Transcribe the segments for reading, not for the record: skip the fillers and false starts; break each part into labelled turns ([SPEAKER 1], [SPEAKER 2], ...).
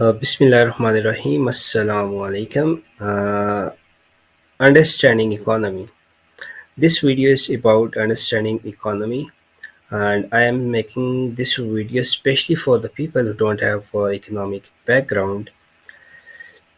[SPEAKER 1] Bismillahirrahmanirrahim. Assalamu alaikum. Understanding economy. This video is about understanding economy, and I am making this video especially for the people who don't have economic background.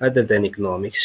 [SPEAKER 1] other than economics,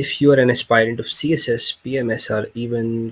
[SPEAKER 1] If you are an aspirant of CSS, PMS or even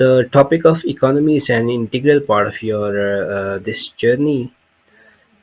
[SPEAKER 1] the topic of economy is an integral part of your this journey.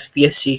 [SPEAKER 1] FPSC.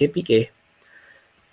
[SPEAKER 1] KPK.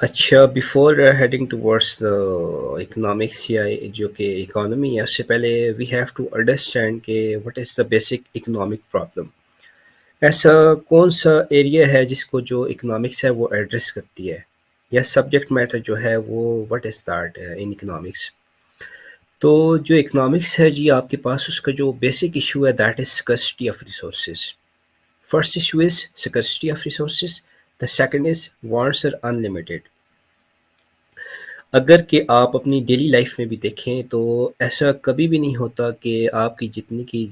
[SPEAKER 1] اچھا، before heading towards the economics یا جو کہ economy ہے، اس سے پہلے we have to understand کہ what is the basic economic problem. ایسا کون سا ایریا ہے جس کو جو اکنامکس ہے وہ ایڈریس کرتی ہے، یا سبجیکٹ میٹر جو ہے وہ what is that in economics. تو جو اکنامکس ہے جی آپ کے پاس، اس کا جو بیسک ایشو ہے that is scarcity of resources. First issue is scarcity of resources. The second is wants are unlimited. اگر کہ آپ اپنی ڈیلی لائف میں بھی دیکھیں تو ایسا کبھی بھی نہیں ہوتا کہ آپ کی جتنی کی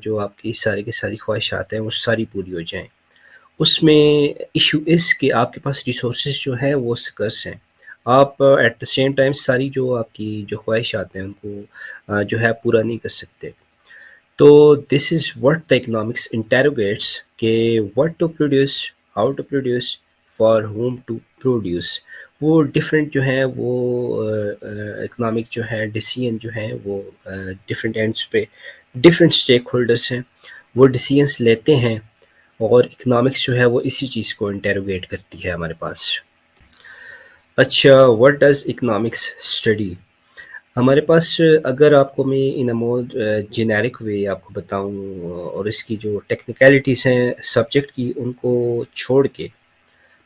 [SPEAKER 1] جو آپ کی ساری کی ساری خواہشات ہیں وہ ساری پوری ہو جائیں. اس میں ایشو اس کہ آپ کے پاس ریسورسز جو ہیں وہ سکرس ہیں. آپ ایٹ دا سیم ٹائم ساری جو آپ کی جو خواہشات ہیں ان کو جو ہے پورا نہیں کر سکتے. تو this is what the economics interrogates کہ what to produce, how to produce, for whom to produce. وہ ڈفرینٹ جو ہیں وہ اکنامک جو ہے ڈیسیژن جو ہیں وہ ڈفرینٹ اینڈس پہ ڈفرینٹ اسٹیک ہولڈرس ہیں، وہ ڈیسیژنس لیتے ہیں. اور اکنامکس جو ہے وہ اسی چیز کو انٹیروگیٹ کرتی ہے ہمارے پاس. اچھا، وٹ ڈز اکنامکس اسٹڈی؟ ہمارے پاس اگر آپ کو میں ان اے مور جنیرک وے آپ کو بتاؤں، اور اس کی جو ٹیکنیکلٹیز ہیں سبجیکٹ کی ان کو چھوڑ کے،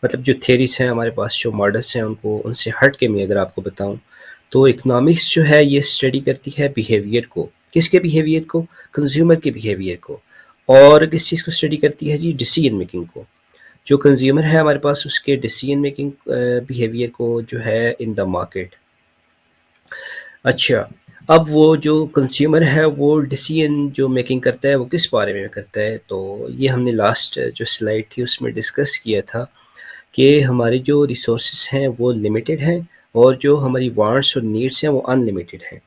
[SPEAKER 1] مطلب جو تھیریز ہیں ہمارے پاس، جو ماڈلس ہیں ان سے ہٹ کے میں اگر آپ کو بتاؤں تو اکنامکس جو ہے یہ اسٹڈی کرتی ہے بیہیویئر کو. کس کے بیہیویئر کو؟ کنزیومر کے بیہیویئر کو. اور کس چیز کو اسٹڈی کرتی ہے جی؟ ڈیسیژن میکنگ کو. جو کنزیومر ہے ہمارے پاس اس کے ڈیسیژن میکنگ بیہیویئر کو جو ہے ان دا مارکیٹ. اچھا، اب وہ جو کنزیومر ہے وہ ڈیسیژن جو میکنگ کرتا ہے وہ کس بارے میں کرتا ہے؟ تو یہ ہم نے لاسٹ جو سلائڈ تھی اس میں ڈسکس کیا تھا کہ ہماری جو ریسورسز ہیں وہ لمیٹڈ ہیں، اور جو ہماری وانٹس اور نیڈس ہیں وہ ان لمیٹڈ ہیں.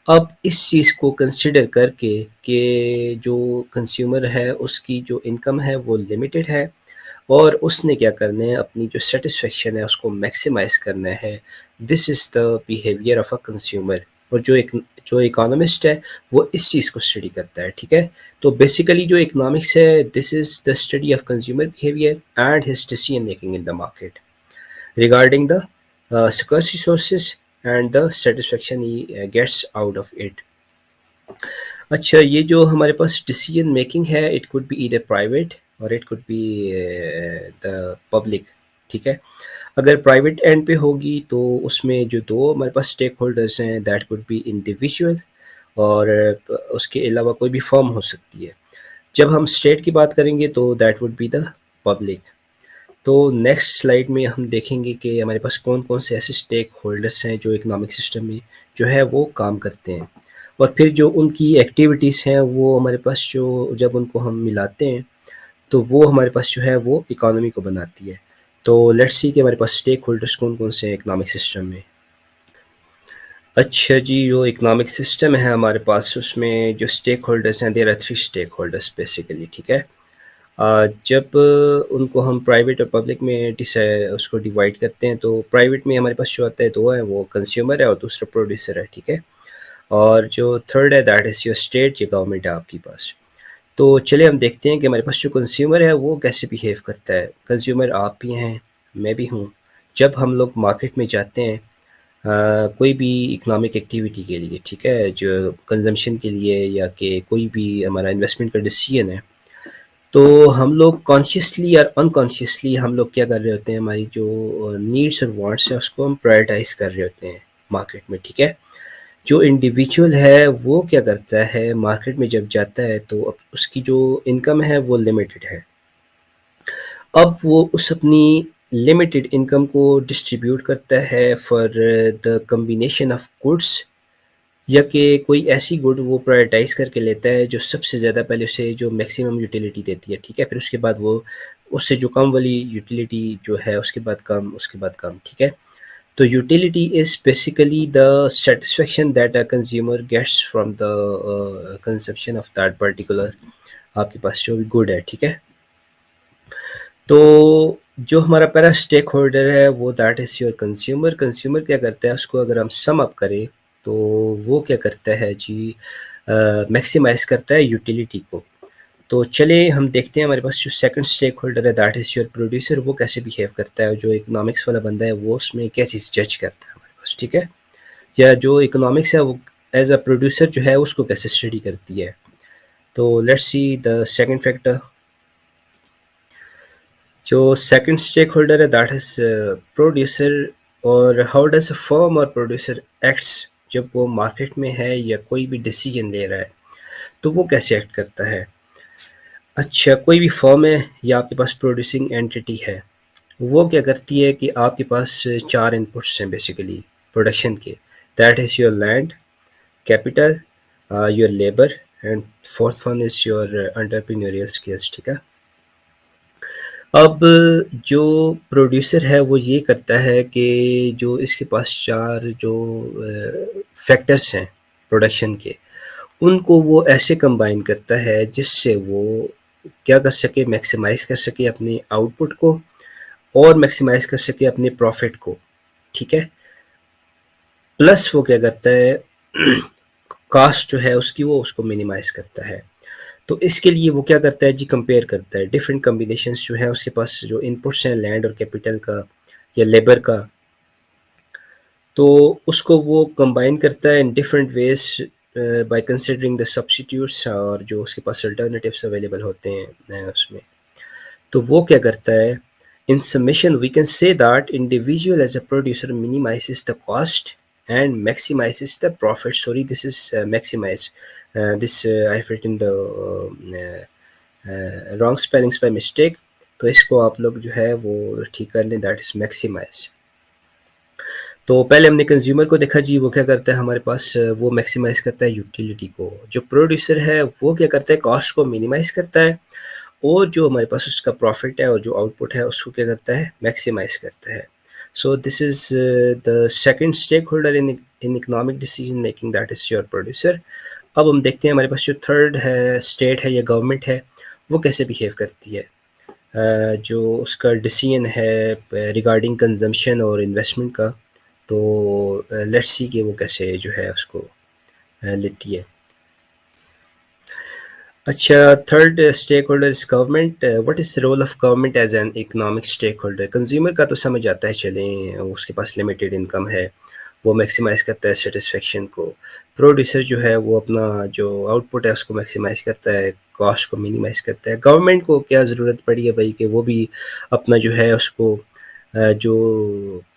[SPEAKER 1] اب اس چیز کو کنسیڈر کر کے کہ جو کنزیومر ہے اس کی جو انکم ہے وہ لمیٹڈ ہے، اور اس نے کیا کرنا ہے، اپنی جو سیٹسفیکشن ہے اس کو میکسیمائز کرنا ہے. This is the behaviour of a consumer. اور جو اکانومسٹ ہے وہ اس چیز کو اسٹڈی کرتا ہے. ٹھیک ہے، تو بیسیکلی جو اکنامکس ہے this is the study of consumer behaviour and his decision making in the market regarding the scarce resources and the satisfaction he gets out of it. اچھا، یہ جو ہمارے پاس ڈیسیژن میکنگ ہے it could be either private or it could be the public. ٹھیک ہے، اگر private and پہ ہوگی تو اس میں جو دو ہمارے پاس اسٹیک ہولڈرس ہیں دیٹ کوڈ بی انڈیویژول، اور اس کے علاوہ کوئی بھی فرم ہو سکتی ہے. جب ہم اسٹیٹ کی بات کریں گے تو that would be the public. تو نیکسٹ سلائڈ میں ہم دیکھیں گے کہ ہمارے پاس کون کون سے ایسے اسٹیک ہولڈرس ہیں جو اکنامک سسٹم میں جو ہے وہ کام کرتے ہیں، اور پھر جو ان کی ایکٹیویٹیز ہیں وہ ہمارے پاس جو جب ان کو ہم ملاتے ہیں تو وہ ہمارے پاس جو ہے وہ اکانومی کو بناتی ہے. تو لیٹس سی کہ ہمارے پاس اسٹیک ہولڈرس کون کون سے ہیں اکنامک سسٹم میں. اچھا جی، جو اکنامک سسٹم ہے ہمارے پاس اس میں جو اسٹیک ہولڈرس ہیں there are 3 stakeholders basically. ٹھیک ہے، جب ان کو ہم پرائیویٹ اور پبلک میں اس کو ڈیوائڈ کرتے ہیں تو پرائیویٹ میں ہمارے پاس جو آتا ہے دو ہے، وہ کنزیومر ہے اور دوسرا پروڈیوسر ہے. ٹھیک ہے، اور جو تھرڈ ہے دیٹ از یور اسٹیٹ، یہ گورنمنٹ ہے آپ کے پاس. تو چلے ہم دیکھتے ہیں کہ ہمارے پاس جو کنزیومر ہے وہ کیسے بیہیو کرتا ہے. کنزیومر آپ بھی ہیں، میں بھی ہوں. جب ہم لوگ مارکیٹ میں جاتے ہیں کوئی بھی اکنامک ایکٹیویٹی کے لیے، ٹھیک ہے، جو کنزمپشن کے لیے یا کہ کوئی بھی ہمارا انویسٹمنٹ کا ڈیسیژن ہے، تو ہم لوگ کانشیسلی اور انکانشیسلی ہم لوگ کیا کر رہے ہوتے ہیں، ہماری جو نیڈس اور وانٹس ہیں اس کو ہم پرائرٹائز کر رہے ہوتے ہیں مارکیٹ میں. ٹھیک ہے، جو انڈیویجول ہے وہ کیا کرتا ہے مارکیٹ میں جب جاتا ہے تو اب اس کی جو انکم ہے وہ لمیٹڈ ہے. اب وہ اس اپنی لمیٹڈ انکم کو ڈسٹریبیوٹ کرتا ہے for the combination of goods, یا کہ کوئی ایسی گڈ وہ پرائرٹائز کر کے لیتا ہے جو سب سے زیادہ پہلے اسے جو میکسیمم یوٹیلیٹی دیتی ہے. ٹھیک ہے، پھر اس کے بعد وہ اس سے جو کم والی یوٹیلیٹی جو ہے اس کے بعد کم، اس کے بعد کم. ٹھیک ہے، تو utility is basically the satisfaction that a consumer gets from the consumption of that particular آپ کے پاس جو بھی گڈ ہے. ٹھیک ہے، تو جو ہمارا پہلا اسٹیک ہولڈر ہے وہ that is your consumer. Consumer کیا کرتا ہے، اس کو اگر ہم سم اپ کریں تو وہ کیا کرتا ہے جی، میکسیمائز کرتا ہے یوٹیلیٹی کو. تو چلیں ہم دیکھتے ہیں ہمارے پاس جو سیکنڈ اسٹیک ہولڈر ہے دیٹ از یور پروڈیوسر، وہ کیسے بیہیو کرتا ہے، جو اکنامکس والا بندہ ہے وہ اس میں کیا چیز جج کرتا ہے ہمارے پاس، ٹھیک ہے، یا جو اکنامکس ہے وہ ایز اے پروڈیوسر جو ہے اس کو کیسے اسٹڈی کرتی ہے. تو let's see the second factor. جو سیکنڈ اسٹیک ہولڈر ہے دیٹ از پروڈیوسر، اور ہاؤ ڈز اے فرم اور پروڈیوسر ایکٹس جب وہ مارکیٹ میں ہے یا کوئی بھی ڈیسیجن لے رہا ہے تو وہ کیسے ایکٹ کرتا ہے. اچھا، کوئی بھی فرم ہے یا آپ کے پاس پروڈیوسنگ اینٹی ہے، وہ کیا کرتی ہے کہ آپ کے پاس 4 انپٹس ہیں بیسیکلی پروڈکشن کے، that is your land, capital, your labour, and fourth one is your entrepreneurial skills, ٹھیک ہے. اب جو پروڈیوسر ہے وہ یہ کرتا ہے کہ جو اس کے پاس 4 جو فیکٹرس ہیں پروڈکشن کے، ان کو وہ ایسے کمبائن کرتا ہے جس سے وہ کیا کر سکے، میکسیمائز کر سکے اپنی آؤٹ پٹ کو اور میکسیمائز کر سکے اپنے پروفٹ کو، ٹھیک ہے. پلس وہ کیا کرتا ہے، کاسٹ جو ہے اس کی وہ اس کو منیمائز کرتا ہے. تو اس کے لیے وہ کیا کرتا ہے جی، کمپیئر کرتا ہے ڈفرینٹ کمبینیشنس جو ہیں اس کے پاس، جو انپٹس ہیں لینڈ اور کیپٹل کا یا لیبر کا، تو اس کو وہ کمبائن کرتا ہے in different ways by considering the substitutes, اور جو اس کے پاس الٹرنیٹیوس اویلیبل ہوتے ہیں اس میں. تو وہ کیا کرتا ہے، in summation we can say that individual as a producer minimizes the cost and maximizes the profit. Sorry, this is maximize, this I've written the wrong spellings by mistake. تو اس کو آپ لوگ جو ہے وہ ٹھیک کر لیں، دیٹ از میکسیمائز. تو پہلے ہم نے کنزیومر کو دیکھا جی، وہ کیا کرتا ہے ہمارے پاس، وہ میکسیمائز کرتا ہے یوٹیلیٹی کو. جو پروڈیوسر ہے وہ کیا کرتا ہے، کاسٹ کو منیمائز کرتا ہے، اور جو ہمارے پاس اس کا پروفٹ ہے اور جو آؤٹ پٹ ہے اس کو کیا کرتا ہے، میکسیمائز کرتا ہے. So this is the second stakeholder in economic decision making, that is your producer. اب ہم دیکھتے ہیں ہمارے پاس جو تھرڈ ہے، اسٹیٹ ہے یا گورنمنٹ ہے، وہ کیسے بیہیو کرتی ہے. جو اس کا ڈیسیجن ہے ریگارڈنگ کنزمپشن اور انویسٹمنٹ کا، تو لیٹس سی کہ وہ کیسے جو ہے اس کو لیتی ہے. اچھا، third stakeholder is government. What is role of government as an economic stakeholder. Consumer کا تو سمجھ آتا ہے، چلیں اس کے پاس لمیٹیڈ انکم ہے، وہ میکسیمائز کرتا ہے سیٹسفیکشن کو. پروڈیوسر جو ہے وہ اپنا جو آؤٹ پٹ ہے اس کو میکسیمائز کرتا ہے، کاسٹ کو منیمائز کرتا ہے. گورنمنٹ کو کیا ضرورت پڑی ہے بھائی کہ وہ بھی اپنا جو ہے اس کو جو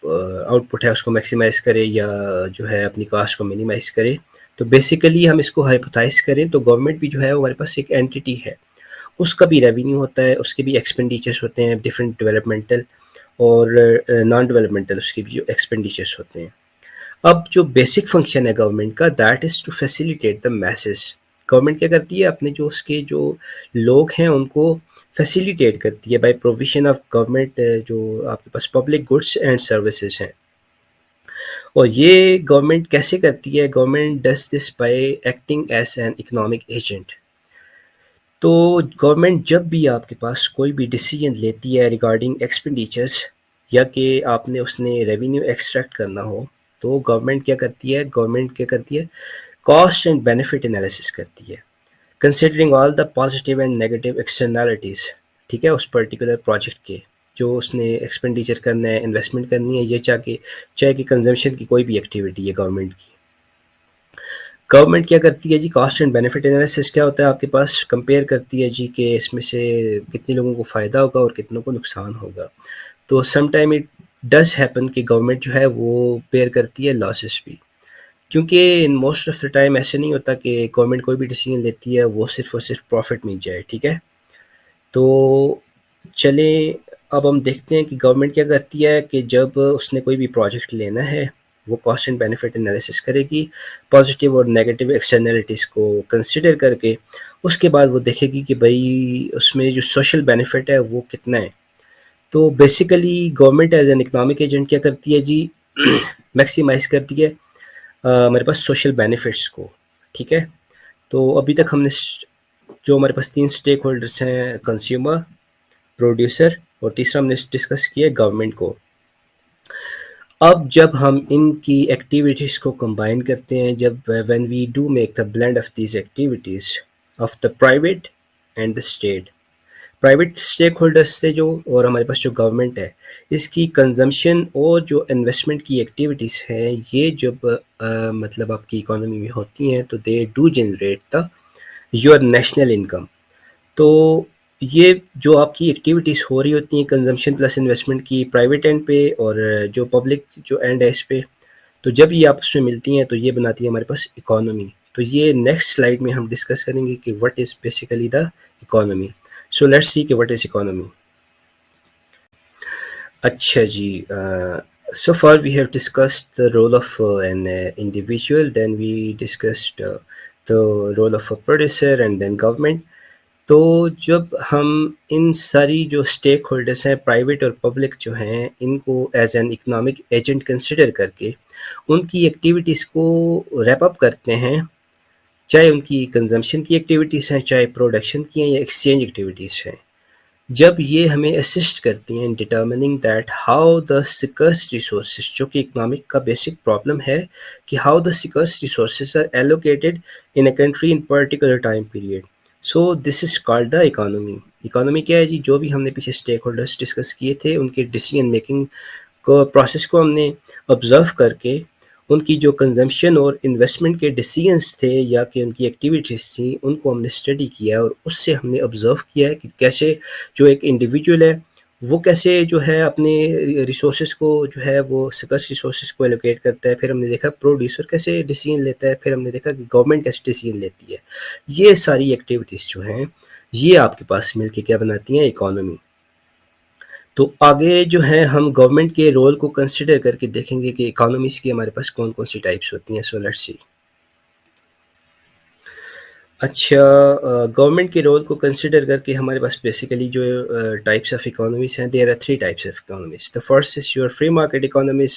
[SPEAKER 1] آؤٹ پٹ ہے اس کو میکسیمائز کرے یا جو ہے اپنی کاسٹ کو منیمائز کرے. تو بیسیکلی ہم اس کو ہائپوتھائز کریں تو گورنمنٹ بھی جو ہے ہمارے پاس ایک اینٹی ہے، اس کا بھی ریونیو ہوتا ہے، اس کے بھی ایکسپینڈیچرس ہوتے ہیں ڈفرینٹ ڈیولپمنٹل اور نان ڈیولپمنٹل، اس کے بھی جو ایکسپینڈیچرس ہوتے ہیں. اب جو بیسک فنکشن ہے گورنمنٹ کا، that is to facilitate the masses. Government کیا کرتی ہے، اپنے جو اس کے جو لوگ ہیں ان کو فیسیلیٹیٹ کرتی ہے بائی پروویژن آف گورنمنٹ، جو آپ کے پاس پبلک گڈس اینڈ سروسز ہیں. اور یہ گورنمنٹ کیسے کرتی ہے، government does this by acting as an economic agent. تو گورنمنٹ جب بھی آپ کے پاس کوئی بھی ڈیسیجن لیتی ہے ریگارڈنگ ایکسپینڈیچرس، یا کہ آپ نے اس نے ریونیو ایکسٹریکٹ کرنا ہو، تو گورنمنٹ کیا کرتی ہے، گورنمنٹ کیا کرتی ہے، کاسٹ اینڈ بینیفٹ انالیسس کرتی ہے، considering all the positive and negative externalities, ٹھیک ہے، اس پرٹیکولر پروجیکٹ کے جو اس نے ایکسپینڈیچر کرنا ہے، انویسٹمنٹ کرنی ہے، یا چاہے کہ کنزمپشن کی کوئی بھی ایکٹیویٹی ہے گورنمنٹ کی. گورنمنٹ کیا کرتی ہے جی، کاسٹ اینڈ بینیفٹ انالیسس کیا ہوتا ہے آپ کے پاس، کمپیئر کرتی ہے جی کہ اس میں سے کتنے لوگوں کو فائدہ ہوگا اور کتنوں کو نقصان ہوگا. تو some time it does happen کہ گورنمنٹ جو ہے وہ بیئر کرتی ہے لاسز بھی، کیونکہ in most of the time ایسے نہیں ہوتا کہ گورنمنٹ کوئی بھی ڈیسیجن لیتی ہے وہ صرف اور صرف پروفٹ مل جائے، ٹھیک ہے. تو چلیں اب ہم دیکھتے ہیں کہ گورنمنٹ کیا کرتی ہے کہ جب اس نے کوئی بھی پروجیکٹ لینا ہے، وہ کاسٹ اینڈ بینیفٹ انالیسس کرے گی، پازیٹیو اور نیگیٹو ایکسٹرنالٹیز کو کنسیڈر کر کے. اس کے بعد وہ دیکھے گی کہ بھئی اس میں جو سوشل بینیفٹ ہے وہ کتنا ہے. تو basically government as an economic agent کیا کرتی ہے جی، میکسیمائز کرتی ہے ہمارے پاس سوشل بینیفٹس کو، ٹھیک ہے. تو ابھی تک ہم نے جو ہمارے پاس 3 اسٹیک ہولڈرس ہیں، کنزیومر، پروڈیوسر، اور تیسرا ہم نے ڈسکس کیا گورنمنٹ کو. اب جب ہم ان کی ایکٹیویٹیز کو کمبائن کرتے ہیں، جب when we do make the blend of these activities of the private and the state. Private stakeholders سے جو اور ہمارے پاس جو گورنمنٹ ہے اس کی کنزمپشن اور جو انویسٹمنٹ کی ایکٹیویٹیز ہیں یہ جب مطلب آپ کی اکانومی میں ہوتی ہیں تو they do generate the your national income. تو یہ جو آپ کی ایکٹیویٹیز ہو رہی ہوتی ہیں کنزمپشن پلس انویسٹمنٹ کی پرائیویٹ اینڈ پہ اور جو پبلک جو اینڈ ہے اس پہ، تو جب یہ آپس میں ملتی ہیں تو یہ بناتی ہے ہمارے پاس اکانومی. تو یہ نیکسٹ سلائیڈ میں ہم ڈسکس کریں گے کہ what is basically the economy. So let's see کہ وٹ از اکانومی. اچھا جی، so far we have discussed the role of an individual, then we discussed the role of a producer and then government. تو جب ہم ان ساری جو stakeholders ہیں private اور public جو ہیں ان کو as an economic agent consider کر کے ان کی ایکٹیویٹیز کو ریپ اپ کرتے ہیں، چاہے ان کی کنزمپشن کی ایکٹیویٹیز ہیں، چاہے پروڈکشن کی ہیں یا ایکسچینج ایکٹیویٹیز ہیں، جب یہ ہمیں اسسٹ کرتی ہیں in determining that how the scarce resources, جو کہ اکنامک کا بیسک پرابلم ہے کہ how the scarce resources are allocated in a country in particular time period. So this is called the economy. Economy کیا ہے جی؟ جو بھی ہم نے پیچھے اسٹیک ہولڈرس ڈسکس کیے تھے ان کے ڈیسیجن میکنگ کو پروسیس کو ہم نے آبزرو کر کے ان کی جو کنزمپشن اور انویسٹمنٹ کے ڈیسیجنس تھے یا کہ ان کی ایکٹیویٹیز تھیں ان کو ہم نے اسٹڈی کیا اور اس سے ہم نے آبزرو کیا ہے کہ کیسے جو ایک انڈیویجول ہے وہ کیسے جو ہے اپنے ریسورسز کو جو ہے وہ سکرس ریسورسز کو ایلوکیٹ کرتا ہے. پھر ہم نے دیکھا پروڈیوسر کیسے ڈیسیجن لیتا ہے، پھر ہم نے دیکھا کہ گورنمنٹ کیسے ڈیسیجن لیتی ہے. یہ ساری ایکٹیویٹیز جو ہیں یہ آپ کے پاس مل کے کیا بناتی ہیں؟ اکانومی. تو آگے جو ہے ہم گورنمنٹ کے رول کو کنسیڈر کر کے دیکھیں گے کہ اکانومیز کی ہمارے پاس کون کون سی ٹائپس ہوتی ہیں. So let's see. اچھا، گورنمنٹ کے رول کو کنسیڈر کر کے ہمارے پاس بیسیکلی جو ٹائپس آف اکانومیز ہیں، there are 3 types of economies. The first is your free market economies,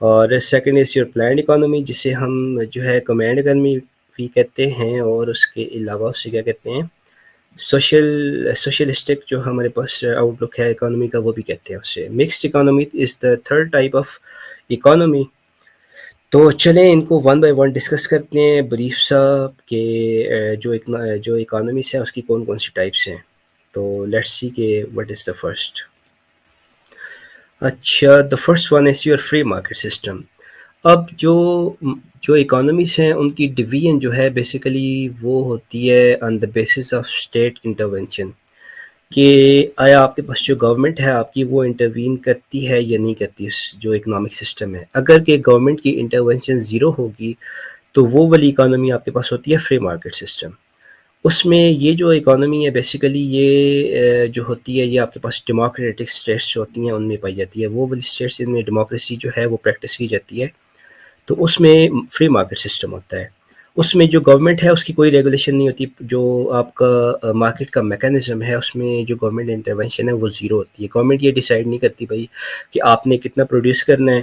[SPEAKER 1] اور second is your planned economy جسے ہم جو ہے کمینڈ اکانومی بھی کہتے ہیں، اور اس کے علاوہ اسے کیا کہتے ہیں سوشلسٹک جو ہمارے پاس آؤٹ لک ہے اکانومی کا وہ بھی کہتے ہیں اسے. Mixed economy is the third type of economy. تو چلیں ان کو ون بائی ون ڈسکس کرتے ہیں بریف سا کہ جو اکانومیز ہیں اس کی کون کون سی ٹائپس ہیں. تو لیٹس سی کہ وٹ از دا فرسٹ. اچھا، the first one is your free market system. اب جو اکانومیز ہیں ان کی ڈویژن جو ہے بیسیکلی وہ ہوتی ہے on the basis of state intervention, کہ آیا آپ کے پاس جو گورنمنٹ ہے آپ کی وہ انٹروین کرتی ہے یا نہیں کرتی اس جو اکنامک سسٹم ہے. اگر کہ گورنمنٹ کی انٹرونشن زیرو ہوگی تو وہ والی اکانومی آپ کے پاس ہوتی ہے فری مارکیٹ سسٹم. اس میں یہ جو اکانومی ہے بیسیکلی یہ جو ہوتی ہے یہ آپ کے پاس ڈیموکریٹک اسٹیٹس جو ہوتی ہیں ان میں پائی جاتی ہے. وہ والی اسٹیٹس جن میں ڈیموکریسی جو ہے وہ پریکٹس کی جاتی ہے تو اس میں فری مارکیٹ سسٹم ہوتا ہے. اس میں جو گورنمنٹ ہے اس کی کوئی ریگولیشن نہیں ہوتی. جو آپ کا مارکیٹ کا میکانزم ہے اس میں جو گورنمنٹ انٹرونشن ہے وہ زیرو ہوتی ہے. گورنمنٹ یہ ڈیسائیڈ نہیں کرتی بھائی کہ آپ نے کتنا پروڈیوس کرنا ہے،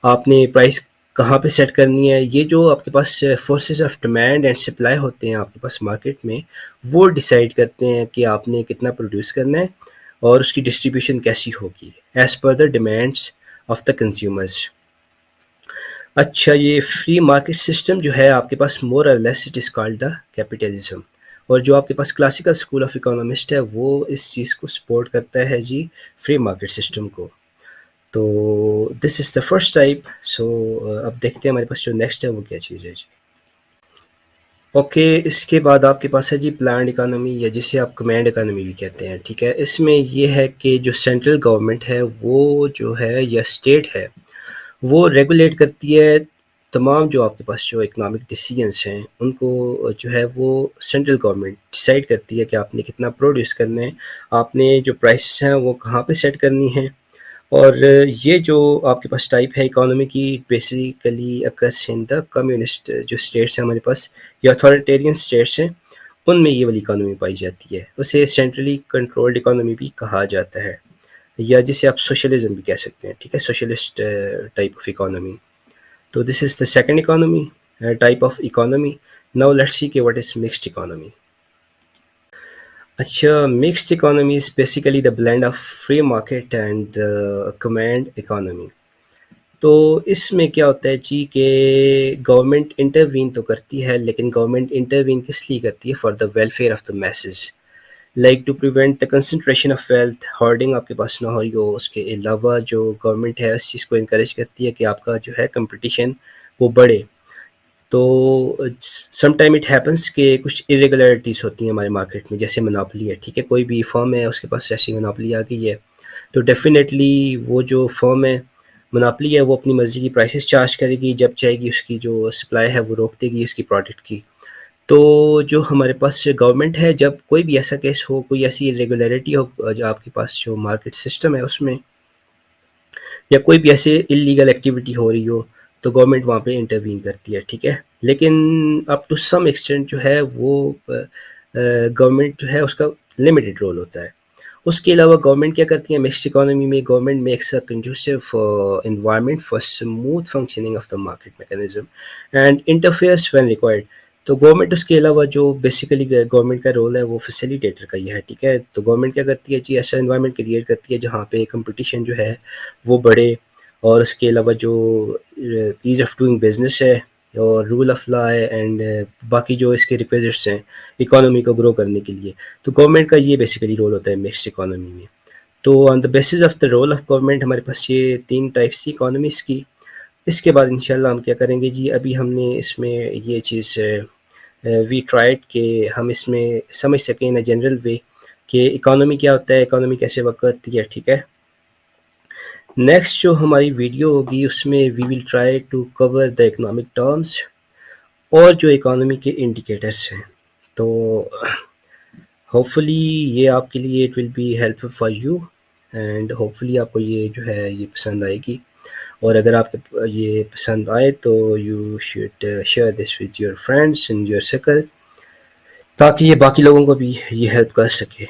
[SPEAKER 1] آپ نے پرائس کہاں پہ سیٹ کرنی ہے. یہ جو آپ کے پاس forces of demand and supply ہوتے ہیں آپ کے پاس مارکیٹ میں وہ ڈیسائیڈ کرتے ہیں کہ آپ نے کتنا پروڈیوس کرنا ہے اور اس کی ڈسٹریبیوشن کیسی ہوگی as per the demands of the consumers. اچھا، یہ فری مارکیٹ سسٹم جو ہے آپ کے پاس more or less it is called the capitalism. اور جو آپ کے پاس کلاسیکل اسکول آف اکانومسٹ ہے وہ اس چیز کو سپورٹ کرتا ہے جی فری مارکیٹ سسٹم کو. تو this is the first type. سو اب دیکھتے ہیں ہمارے پاس جو نیکسٹ ہے وہ کیا چیز ہے جی. اوکے، اس کے بعد آپ کے پاس ہے جی پلانڈ اکانومی یا جسے آپ کمینڈ اکانومی بھی کہتے ہیں. ٹھیک ہے، اس میں یہ ہے کہ جو سینٹرل گورنمنٹ ہے وہ جو ہے یا اسٹیٹ ہے وہ ریگولیٹ کرتی ہے تمام جو آپ کے پاس جو اکنامک ڈیسیجنس ہیں ان کو جو ہے وہ سینٹرل گورنمنٹ ڈیسائیڈ کرتی ہے کہ آپ نے کتنا پروڈیوس کرنا ہے، آپ نے جو پرائسز ہیں وہ کہاں پہ سیٹ کرنی ہیں. اور یہ جو آپ کے پاس ٹائپ ہے اکانومی کی basically occurs in the communist جو اسٹیٹس ہیں ہمارے پاس یا اتھارٹیرین اسٹیٹس ہیں ان میں یہ والی اکانومی پائی جاتی ہے. اسے سینٹرلی کنٹرولڈ اکانومی بھی کہا جاتا ہے یا جسے آپ سوشلزم بھی کہہ سکتے ہیں. ٹھیک ہے، سوشلسٹ ٹائپ آف اکانومی. تو this is the second economy type of economy. Now let's see کہ واٹ از مکسڈ اکانومی. اچھا، mixed economy is basically the blend of free market and command economy. تو اس میں کیا ہوتا ہے جی کہ گورنمنٹ انٹروین تو کرتی ہے لیکن گورنمنٹ انٹروین کس لیے کرتی ہے؟ For the welfare of the masses. Like to prevent the concentration of wealth, hoarding آپ کے پاس نہ ہو رہی ہو. اس کے علاوہ جو گورنمنٹ ہے اس چیز کو انکریج کرتی ہے کہ آپ کا جو ہے کمپٹیشن وہ بڑھے. تو سم ٹائم اٹ ہیپنس کہ کچھ ارریگولرٹیز ہوتی ہیں ہمارے مارکیٹ میں، جیسے مناپلی ہے، ٹھیک ہے، کوئی بھی فرم ہے اس کے پاس ایسی مناپلی آ گئی ہے، تو ڈیفینیٹلی وہ جو فرم ہے مناپلی ہے وہ اپنی مرضی کی پرائسز چارج کرے گی، جب چاہے گی اس کی جو سپلائی ہے وہ روک دے گی اس کی پروڈکٹ کی. تو جو ہمارے پاس گورنمنٹ ہے، جب کوئی بھی ایسا کیس ہو، کوئی ایسی ریگولیرٹی ہو جو آپ کے پاس جو مارکیٹ سسٹم ہے اس میں، یا کوئی بھی ایسے انلیگل ایکٹیویٹی ہو رہی ہو، تو گورنمنٹ وہاں پہ انٹروین کرتی ہے، ٹھیک ہے. لیکن اپ ٹو سم ایکسٹینٹ جو ہے وہ گورنمنٹ جو ہے اس کا لمیٹڈ رول ہوتا ہے. اس کے علاوہ گورنمنٹ کیا کرتی ہے، مکسڈ اکانومی میں government makes a conducive environment for smooth functioning of the market mechanism and interferes when required. تو گورنمنٹ اس کے علاوہ جو بیسیکلی گورنمنٹ کا رول ہے وہ فیسیلیٹیٹر کا ہی ہے، ٹھیک ہے. تو گورنمنٹ کیا کرتی ہے جی، ایسا انوائرمنٹ کریٹ کرتی ہے جہاں پہ کمپٹیشن جو ہے وہ بڑھے، اور اس کے علاوہ جو ایز آف ڈوئنگ بزنس ہے اور رول آف لا ہے اینڈ باقی جو اس کے ریکویزٹس ہیں اکانومی کو گرو کرنے کے لیے، تو گورنمنٹ کا یہ بیسیکلی رول ہوتا ہے مکسڈ اکانومی میں. تو on the basis of the role of government ہمارے پاس یہ 3 ٹائپس تھی اکانومیز کی. اس کے بعد انشاءاللہ ہم کیا کریں گے جی، ابھی ہم نے اس میں یہ چیز وی ٹرائڈ کہ ہم اس میں سمجھ سکیں ان اے جنرل وے کہ اکانومی کیا ہوتا ہے، اکانومی کیسے ورک کرتی ہے، ٹھیک ہے. نیکسٹ جو ہماری ویڈیو ہوگی اس میں we will try to cover the economic terms اور جو اکانومی کے انڈیکیٹرس ہیں. تو ہوپ فلی یہ آپ کے لیے it will be helpful for you, and hopefully آپ کو یہ جو ہے یہ پسند آئے گی. اور اگر آپ کو یہ پسند آئے تو you should share this with your friends in your circle, تاکہ یہ باقی لوگوں کو بھی یہ ہیلپ کر سکے.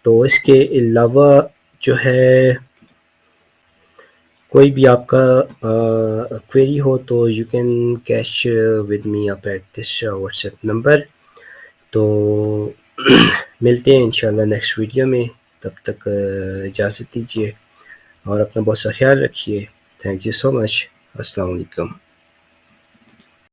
[SPEAKER 1] تو اس کے علاوہ جو ہے کوئی بھی آپ کا کوئری ہو تو you can catch with me up at this WhatsApp number. تو ملتے ہیں انشاءاللہ نیکسٹ ویڈیو میں، تب تک اجازت دیجیے اور اپنا بہت سا خیال رکھیے. تھینک یو سو مچ. السلام علیکم.